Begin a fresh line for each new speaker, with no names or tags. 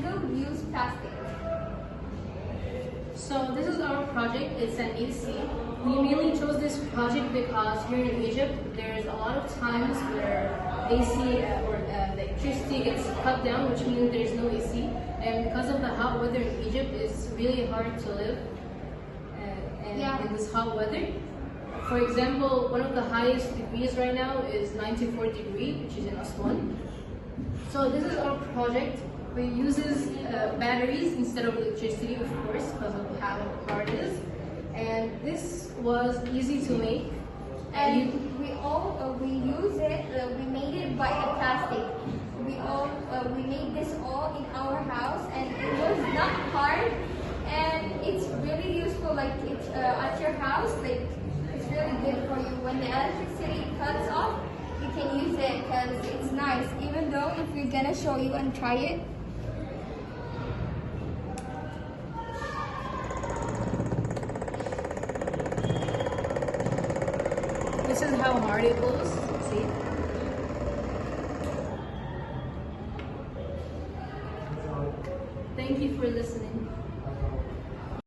single-use plastic.
So this is our project. It's an AC. We mainly chose this project because here in Egypt, there's a lot of times where AC or electricity gets cut down, which means there's no AC. And because of the hot weather in Egypt, it's really hard to live in this hot weather. For example, one of the highest degrees right now is 94 degrees, which is in Aswan. So this is our project. We uses batteries instead of electricity, of course, because of how hard it is. And this was easy to make.
And we use it. We made it by a plastic. We made this all in our house, and it was not hard. And it's really useful. Like it's at your house. Like it's really good for you when the electricity cuts off. You can use it because it's nice. Even though if we're gonna show you and try it.
This is how hard it goes. See? Thank you for listening.